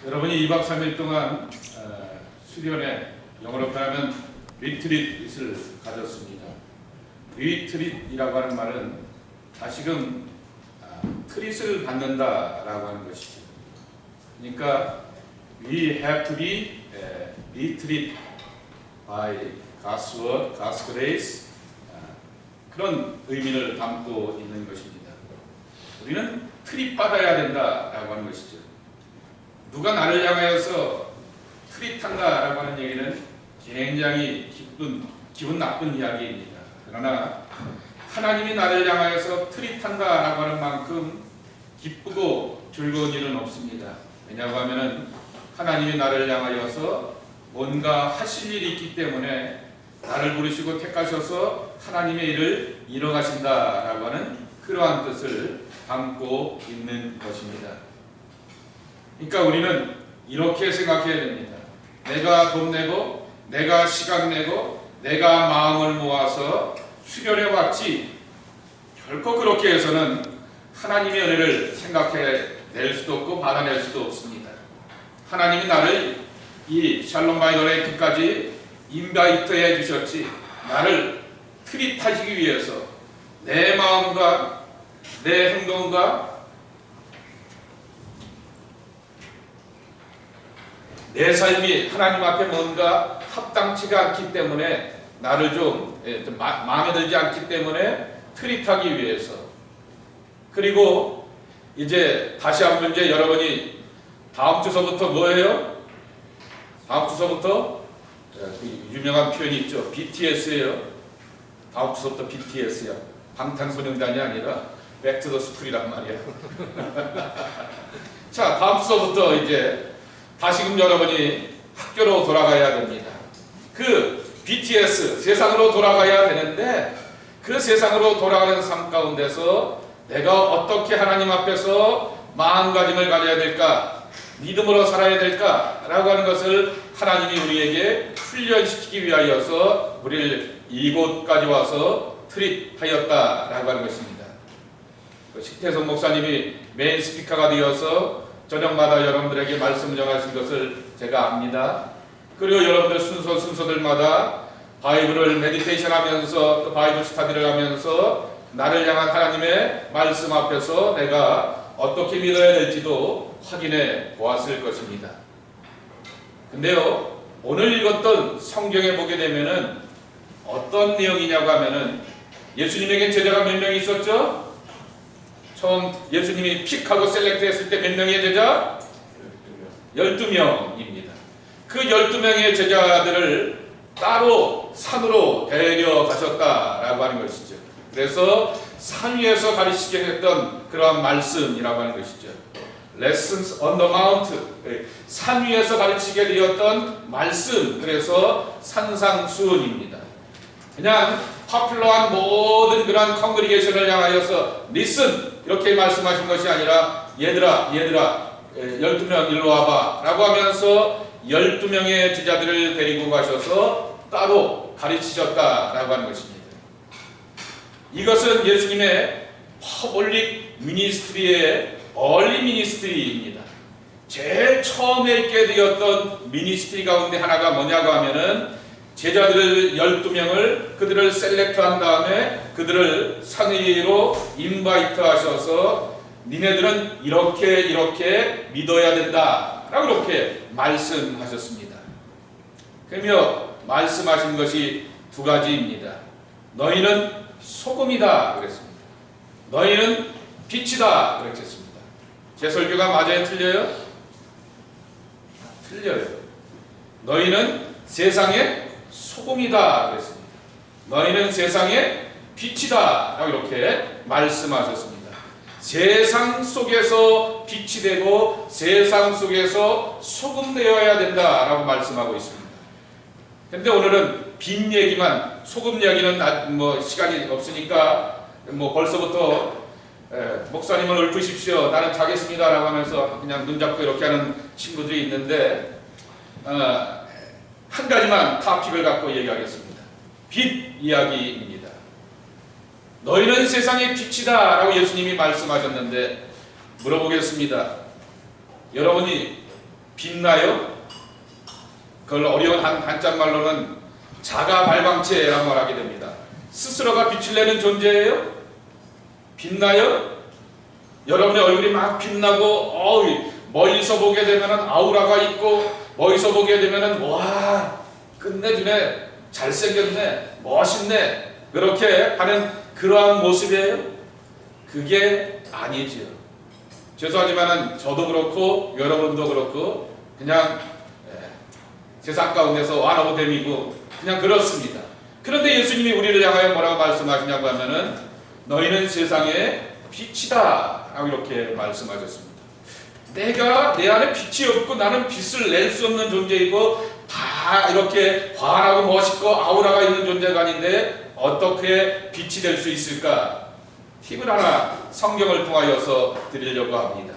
여러분이 2박 3일 동안 수련회, 영어로 표현하면 리트릿을 가졌습니다. 리트릿이라고 하는 말은 다시금 트릿을 받는다라고 하는 것이죠. 그러니까 we have to be retreat by God's word, God's grace, 그런 의미를 담고 있는 것입니다. 우리는 트릿 받아야 된다라고 하는 것이죠. 누가 나를 향하여서 트릿한다라고 하는 얘기는 굉장히 기분 나쁜 이야기입니다. 그러나 하나님이 나를 향하여서 트릿한다라고 하는 만큼 기쁘고 즐거운 일은 없습니다. 왜냐고 하면은 하나님이 나를 향하여서 뭔가 하실 일이 있기 때문에 나를 부르시고 택하셔서 하나님의 일을 이뤄가신다라고 하는 그러한 뜻을 담고 있는 것입니다. 그러니까 우리는 이렇게 생각해야 됩니다. 내가 돈 내고 내가 시간 내고 내가 마음을 모아서 수련해 왔지 결코 그렇게 해서는 하나님의 은혜를 생각해낼 수도 없고 받아낼 수도 없습니다. 하나님이 나를 이 샬롬 바이너레이트까지 인바이트해 주셨지 나를 트릿하시기 위해서 내 마음과 내 행동과 내 삶이 하나님 앞에 뭔가 합당치가 않기 때문에 나를 좀 마음에 들지 않기 때문에 트릿하기 위해서, 그리고 이제 다시 한번 이제 여러분이 다음 주서부터 뭐예요? 다음 주서부터 유명한 표현이 있죠. BTS예요. 다음 주서부터 BTS야. 방탄소년단이 아니라 백투더스쿨이란 말이야. 자, 다음 주서부터 이제 다시금 여러분이 학교로 돌아가야 됩니다. 그 BTS 세상으로 돌아가야 되는데 그 세상으로 돌아가는 삶 가운데서 내가 어떻게 하나님 앞에서 마음가짐을 가져야 될까, 믿음으로 살아야 될까라고 하는 것을 하나님이 우리에게 훈련시키기 위하여서 우리를 이곳까지 와서 트릿하였다라고 하는 것입니다. 식태성 목사님이 메인 스피커가 되어서 저녁마다 여러분들에게 말씀 전하신 것을 제가 압니다. 그리고 여러분들 순서들마다 바이블을 메디테이션 하면서 또 바이블 스타디를 하면서 나를 향한 하나님의 말씀 앞에서 내가 어떻게 믿어야 될지도 확인해 보았을 것입니다. 근데요, 오늘 읽었던 성경에 보게 되면은 어떤 내용이냐고 하면은 예수님에게 제자가 몇 명 있었죠? 처음 예수님이 픽하고 셀렉트 했을 때 몇 명의 제자? 12명입니다. 그 12명의 제자들을 따로 산으로 데려가셨다라고 하는 것이죠. 그래서 산 위에서 가르치게 했던 그러한 말씀이라고 하는 것이죠. Lessons on the Mount, 산 위에서 가르치게 되었던 말씀, 그래서 산상수훈입니다. 그냥 파퓰러한 모든 그런 컨그리게이션을 향하여서 listen 이렇게 말씀하신 것이 아니라 얘들아 12명 일로 와봐 라고 하면서 12명의 제자들을 데리고 가셔서 따로 가르치셨다라고 하는 것입니다. 이것은 예수님의 퍼블릭 미니스트리의 얼리 미니스트리입니다. 제일 처음에 있게 되었던 미니스트리 가운데 하나가 뭐냐고 하면은 제자들을 12명을 그들을 셀렉트한 다음에 그들을 산 위로 인바이트 하셔서 니네들은 이렇게 믿어야 된다 라고 이렇게 말씀하셨습니다. 그러며 말씀하신 것이 두 가지입니다. 너희는 소금이다 그랬습니다. 너희는 빛이다 그랬습니다. 제 설교가 맞아요? 틀려요? 틀려요. 너희는 세상의 소금이다 그랬습니다. 너희는 세상의 빛이다 라고 이렇게 말씀하셨습니다. 세상 속에서 빛이 되고 세상 속에서 소금 되어야 된다라고 말씀하고 있습니다. 그런데 오늘은 빛 얘기만, 소금 이야기는 뭐 시간이 없으니까 뭐 벌써부터 목사님을 읊으십시오, 나는 자겠습니다 라고 하면서 그냥 눈 잡고 이렇게 하는 친구들이 있는데 한 가지만 타픽을 갖고 얘기하겠습니다. 빛 이야기입니다. 너희는 세상의 빛이다 라고 예수님이 말씀하셨는데 물어보겠습니다. 여러분이 빛나요? 그걸 어려운 한자말로는 자가 발광체라고 말하게 됩니다. 스스로가 빛을 내는 존재예요? 빛나요? 여러분의 얼굴이 막 빛나고 멀리서 보게 되면은 아우라가 있고 멀리서 보게 되면은 와 끝내주네, 잘생겼네, 멋있네, 그렇게 하는 그러한 모습이에요? 그게 아니지요. 죄송하지만은 저도 그렇고 여러분도 그렇고 그냥 세상 가운데서 완호됨이고 그냥 그렇습니다. 그런데 예수님이 우리를 향하여 뭐라고 말씀하시냐고 하면은 너희는 세상의 빛이다 라고 이렇게 말씀하셨습니다. 내가 내 안에 빛이 없고 나는 빛을 낼 수 없는 존재이고 다 이렇게 환하고 멋있고 아우라가 있는 존재가 아닌데 어떻게 빛이 될 수 있을까? 팁을 하나 성경을 통하여서 드리려고 합니다.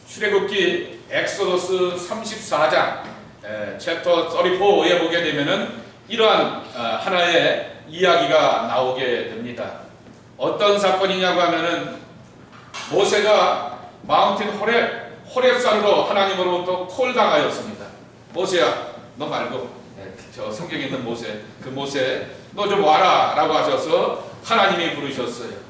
출애굽기 엑소더스 34장 챕터 34에 보게 되면은 이러한 하나의 이야기가 나오게 됩니다. 어떤 사건이냐고 하면은 모세가 마운틴 호렙산으로 하나님으로부터 콜당하였습니다. 모세야, 너 말고 저 성경에 있는 모세, 그 모세 너 좀 와라 라고 하셔서 하나님이 부르셨어요.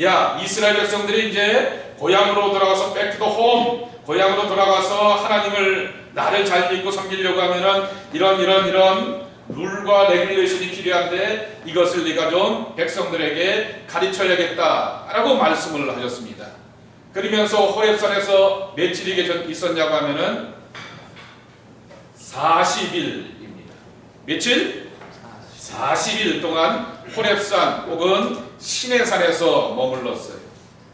야, 이스라엘 백성들이 이제 고향으로 돌아가서 back to the home, 고향으로 돌아가서 하나님을 나를 잘 믿고 섬기려고 하면은 이런 룰과 레귤레이션이 필요한데 이것을 네가 좀 백성들에게 가르쳐야겠다 라고 말씀을 하셨습니다. 그러면서 호렙산에서 며칠이 있었냐고 하면은 40일입니다. 며칠? 40일 동안 호렙산 혹은 시내산에서 머물렀어요.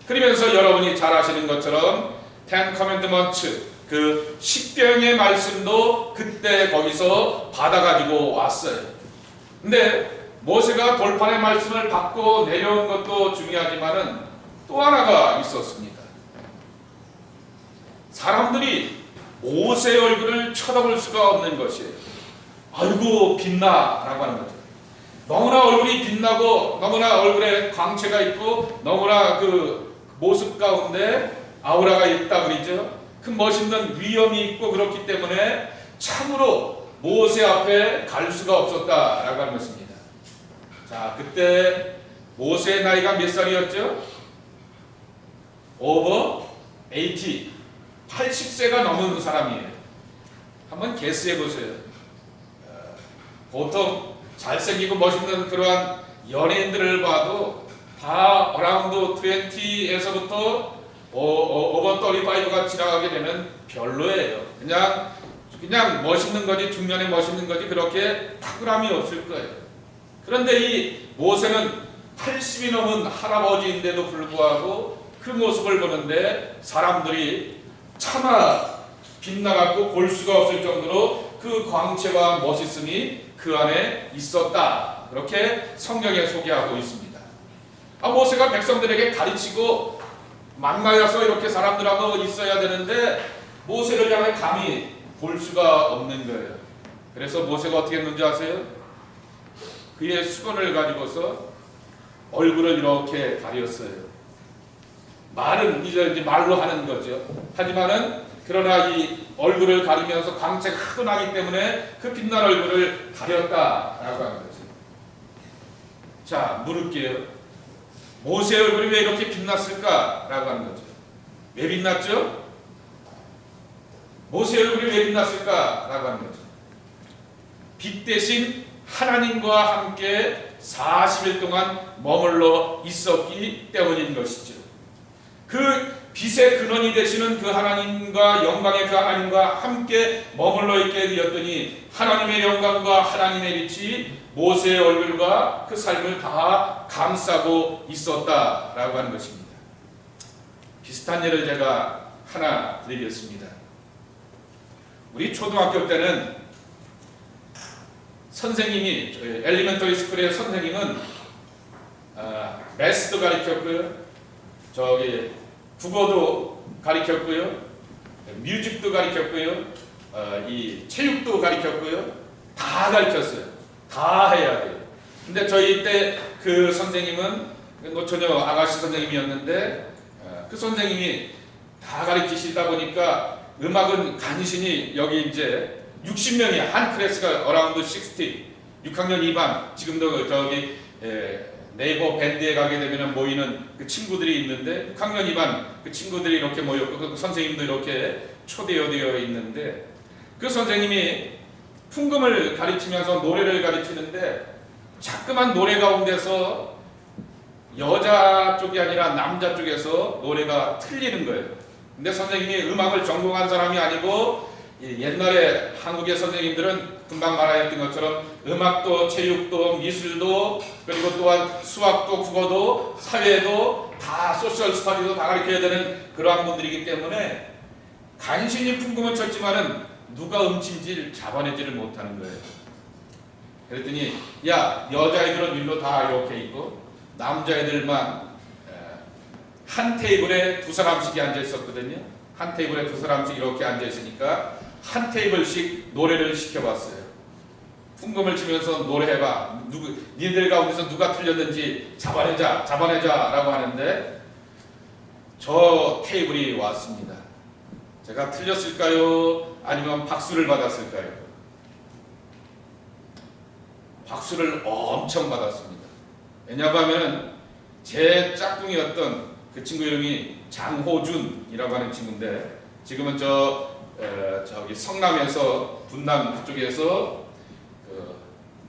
그러면서 여러분이 잘 아시는 것처럼 Ten Commandments, 그 십계명의 말씀도 그때 거기서 받아가지고 왔어요. 근데 모세가 돌판의 말씀을 받고 내려온 것도 중요하지만은 또 하나가 있었습니다. 사람들이 모세의 얼굴을 쳐다볼 수가 없는 것이에요. 아이고 빛나 라고 하는 거죠. 너무나 얼굴이 빛나고 너무나 얼굴에 광채가 있고 너무나 그 모습 가운데 아우라가 있다 그러죠. 그 멋있는 위엄이 있고 그렇기 때문에 참으로 모세 앞에 갈 수가 없었다라고 하는 것입니다. 자, 그때 모세의 나이가 몇 살이었죠? over 80, 80세가 넘은 사람이에요. 한번 게스해 보세요. 보통 잘생기고 멋있는 그러한 연예인들을 봐도 다 어라운드 20에서부터 오버 35가 지나가게 되면 별로예요. 그냥 멋있는 거지, 중년에 멋있는 거지 그렇게 탁월함이 없을 거예요. 그런데 이 모세는 80이 넘은 할아버지인데도 불구하고 그 모습을 보는데 사람들이 차마 빛나갖고 볼 수가 없을 정도로 그 광채와 멋있음이 그 안에 있었다. 그렇게 성경에 소개하고 있습니다. 모세가 백성들에게 가르치고 만나서 이렇게 사람들하고 있어야 되는데 모세를 향해 감히 볼 수가 없는 거예요. 그래서 모세가 어떻게 했는지 아세요? 그의 수건을 가지고서 얼굴을 이렇게 가렸어요. 말은 이제 말로 하는 거죠. 하지만은 그러나 이 얼굴을 가리면서 광채가 하도 나기 때문에 그 빛난 얼굴을 가렸다라고 하는 거죠. 자, 물을게요. 모세의 얼굴이 왜 이렇게 빛났을까라고 하는 거죠. 왜 빛났죠? 모세의 얼굴이 왜 빛났을까라고 하는 거죠. 빛 대신 하나님과 함께 40일 동안 머물러 있었기 때문인 것이죠. 그 빛의 근원이 되시는 그 하나님과 영광의 그 하나님과 함께 머물러 있게 되었더니 하나님의 영광과 하나님의 빛이 모세의 얼굴과 그 삶을 다 감싸고 있었다라고 하는 것입니다. 비슷한 예를 제가 하나 드리겠습니다. 우리 초등학교 때는 선생님이 엘리멘터리 스쿨의 선생님은 매스도 가르쳤고요. 국어도 가르쳤고요. 뮤직도 가르쳤고요. 이 체육도 가르쳤고요. 다 가르쳤어요. 다 해야 돼요. 근데 저희 때 그 선생님은 노처녀 아가씨 선생님이었는데 그 선생님이 다 가르치시다 보니까 음악은 간신히 여기 이제 60명이 한 클래스가 어라운드 60, 6학년 2반 지금도 저기 네이버 밴드에 가게 되면 모이는 그 친구들이 있는데 6학년 2반 그 친구들이 이렇게 모였고 그 선생님도 이렇게 초대되어 있는데 그 선생님이 풍금을 가르치면서 노래를 가르치는데 자꾸만 노래 가운데서 여자 쪽이 아니라 남자 쪽에서 노래가 틀리는 거예요. 근데 선생님이 음악을 전공한 사람이 아니고 옛날에 한국의 선생님들은 금방 말하였던 것처럼 음악도 체육도 미술도 그리고 또한 수학도 국어도 사회도 다 소셜 스터디도 다 가르쳐야 되는 그러한 분들이기 때문에 간신히 풍금을 쳤지만은 누가 음침질 잡아내지를 못하는 거예요. 그랬더니 야 여자애들은 일로 다 이렇게 있고 남자애들만 한 테이블에 두 사람씩이 앉아 있었거든요. 한 테이블에 두 사람씩 이렇게 앉아 있으니까 한 테이블씩 노래를 시켜봤어요. 풍금을 치면서 노래해봐. 니들 가운데서 누가 틀렸는지 잡아내자라고 하는데 저 테이블이 왔습니다. 제가 틀렸을까요? 아니면 박수를 받았을까요? 박수를 엄청 받았습니다. 왜냐하면 제 짝꿍이었던 그 친구 이름이 장호준이라고 하는 친구인데 지금은 저기 성남에서 분남 그쪽에서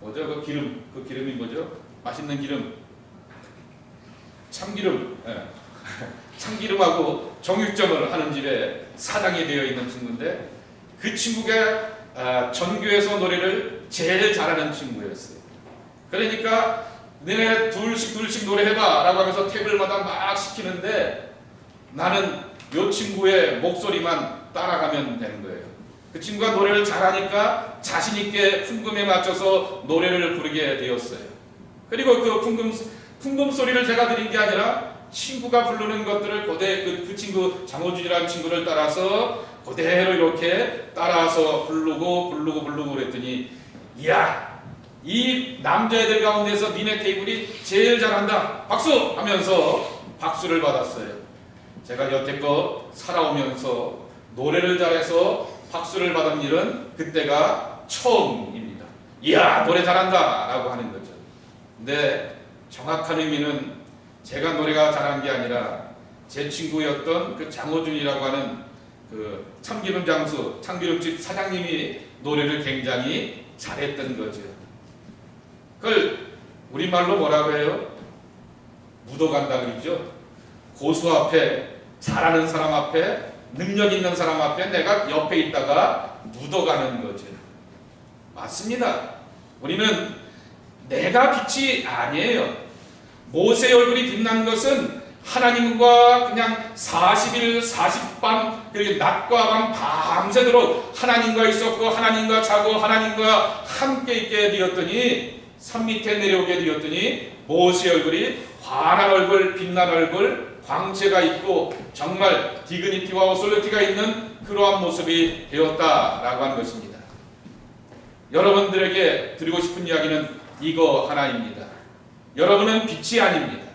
그 기름이 뭐죠? 맛있는 기름, 참기름, 참기름하고 정육점을 하는 집에 사장이 되어 있는 친구인데 그 친구가 전교에서 노래를 제일 잘하는 친구였어요. 그러니까 너네 둘씩 노래해봐 라고 하면서 테이블마다 막 시키는데 나는 요 친구의 목소리만 따라가면 되는 거예요. 그 친구가 노래를 잘하니까 자신있게 풍금에 맞춰서 노래를 부르게 되었어요. 그리고 그 풍금 소리를 제가 드린 게 아니라 친구가 부르는 것들을 그 친구 장호준이라는 친구를 따라서 그대로 이렇게 따라서 부르고 그랬더니 이야 이 남자애들 가운데서 니네 테이블이 제일 잘한다 박수 하면서 박수를 받았어요. 제가 여태껏 살아오면서 노래를 잘해서 박수를 받은 일은 그때가 처음입니다. 이야 노래 잘한다 라고 하는 거죠. 근데 정확한 의미는 제가 노래가 잘한 게 아니라 제 친구였던 그 장호준이라고 하는 그 참기름 장수 참기름집 사장님이 노래를 굉장히 잘했던 거죠. 그걸 우리말로 뭐라고 해요? 묻어간다 그러죠. 고수 앞에 잘하는 사람 앞에 능력 있는 사람 앞에 내가 옆에 있다가 묻어가는 거죠. 맞습니다. 우리는 내가 빛이 아니에요. 모세의 얼굴이 빛난 것은 하나님과 그냥 40일 40밤 그리고 낮과 밤 밤새도록 하나님과 있었고 하나님과 자고 하나님과 함께 있게 되었더니 산 밑에 내려오게 되었더니 모세의 얼굴이 환한 얼굴 빛난 얼굴 광채가 있고 정말 디그니티와 오솔리티가 있는 그러한 모습이 되었다라고 하는 것입니다. 여러분들에게 드리고 싶은 이야기는 이거 하나입니다. 여러분은 빛이 아닙니다.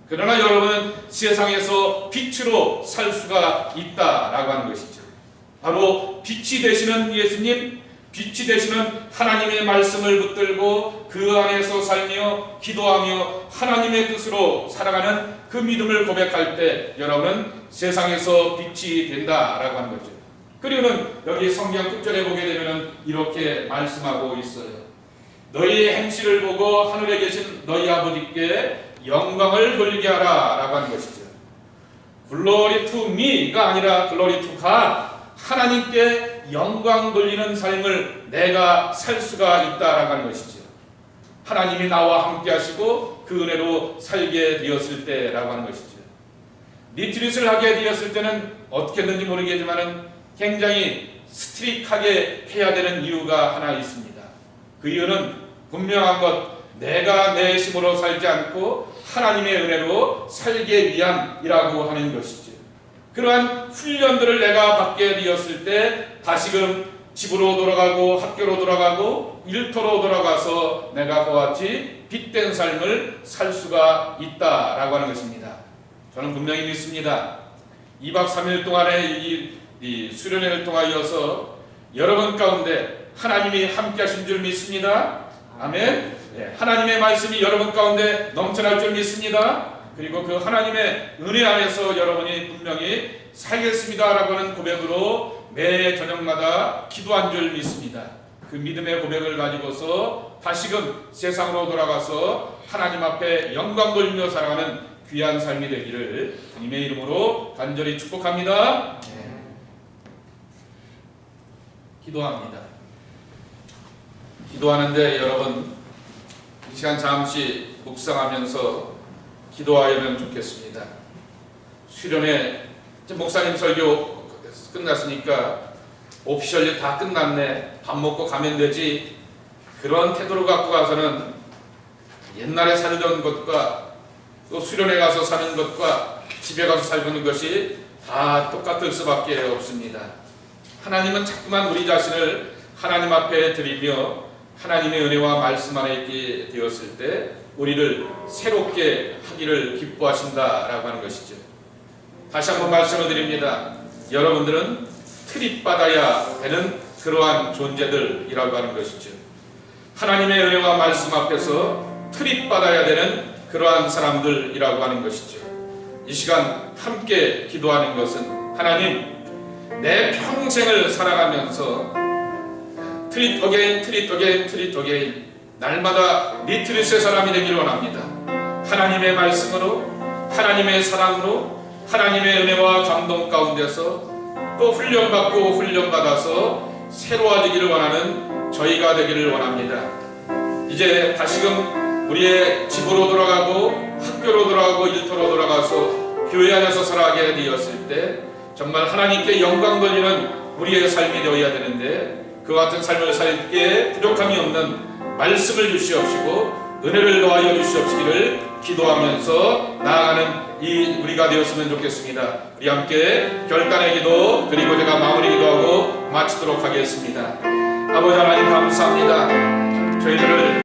그러나 여러분은 세상에서 빛으로 살 수가 있다라고 하는 것이죠. 바로 빛이 되시는 예수님, 빛이 되시는 하나님의 말씀을 붙들고 그 안에서 살며 기도하며 하나님의 뜻으로 살아가는 그 믿음을 고백할 때 여러분은 세상에서 빛이 된다라고 하는 거죠. 그리고는 여기 성경 끝절에 보게 되면 이렇게 말씀하고 있어요. 너희 행실을 보고 하늘에 계신 너희 아버지께 영광을 돌리게 하라 라고 하는 것이죠. Glory to me가 아니라 Glory to God. 하나님께 영광 돌리는 삶을 내가 살 수가 있다라고 하는 것이죠. 하나님이 나와 함께 하시고 그 은혜로 살게 되었을 때라고 하는 것이죠. 리트릿을 하게 되었을 때는 어떻게 했는지 모르겠지만 굉장히 스트릭하게 해야 되는 이유가 하나 있습니다. 그 이유는 분명한 것, 내가 내 힘으로 살지 않고 하나님의 은혜로 살기 위함이라고 하는 것이죠. 그러한 훈련들을 내가 받게 되었을 때 다시금 집으로 돌아가고 학교로 돌아가고 일터로 돌아가서 내가 그와 같이 빛된 삶을 살 수가 있다라고 하는 것입니다. 저는 분명히 믿습니다. 2박 3일 동안의 이 이 수련회를 통하여서 여러분 가운데 하나님이 함께 하신 줄 믿습니다. 아멘. 네, 하나님의 말씀이 여러분 가운데 넘쳐날 줄 믿습니다. 그리고 그 하나님의 은혜 안에서 여러분이 분명히 살겠습니다라고 하는 고백으로 매 저녁마다 기도한 줄 믿습니다. 그 믿음의 고백을 가지고서 다시금 세상으로 돌아가서 하나님 앞에 영광 돌리며 살아가는 귀한 삶이 되기를 주님의 이름으로 간절히 축복합니다. 기도합니다. 기도하는데 여러분 이 시간 잠시 묵상하면서 기도하면 좋겠습니다. 수련회 목사님 설교 끝났으니까 오피셜리 다 끝났네, 밥 먹고 가면 되지, 그런 태도를 갖고 가서는 옛날에 살던 것과 또 수련회 가서 사는 것과 집에 가서 살는 것이 다 똑같을 수밖에 없습니다. 하나님은 자꾸만 우리 자신을 하나님 앞에 드리며 하나님의 은혜와 말씀 안에 있게 되었을 때 우리를 새롭게 하기를 기뻐하신다라고 하는 것이죠. 다시 한번 말씀을 드립니다. 여러분들은 트립받아야 되는 그러한 존재들이라고 하는 것이죠. 하나님의 은혜와 말씀 앞에서 트립받아야 되는 그러한 사람들이라고 하는 것이죠. 이 시간 함께 기도하는 것은 하나님, 내 평생을 살아가면서 트릿 어게인 날마다 네 트릿의 사람이 되기를 원합니다. 하나님의 말씀으로, 하나님의 사랑으로, 하나님의 은혜와 감동 가운데서 또 훈련받아서 새로워지기를 원하는 저희가 되기를 원합니다. 이제 다시금 우리의 집으로 돌아가고 학교로 돌아가고 일터로 돌아가서 교회 안에서 살아가게 되었을 때 정말 하나님께 영광 돌리는 우리의 삶이 되어야 되는데 그와 같은 삶을 살기에 부족함이 없는 말씀을 주시옵시고 은혜를 더하여 주시옵시기를 기도하면서 나아가는 이 우리가 되었으면 좋겠습니다. 우리 함께 결단의 기도 그리고 제가 마무리 기도하고 마치도록 하겠습니다. 아버지 하나님 감사합니다. 저희들을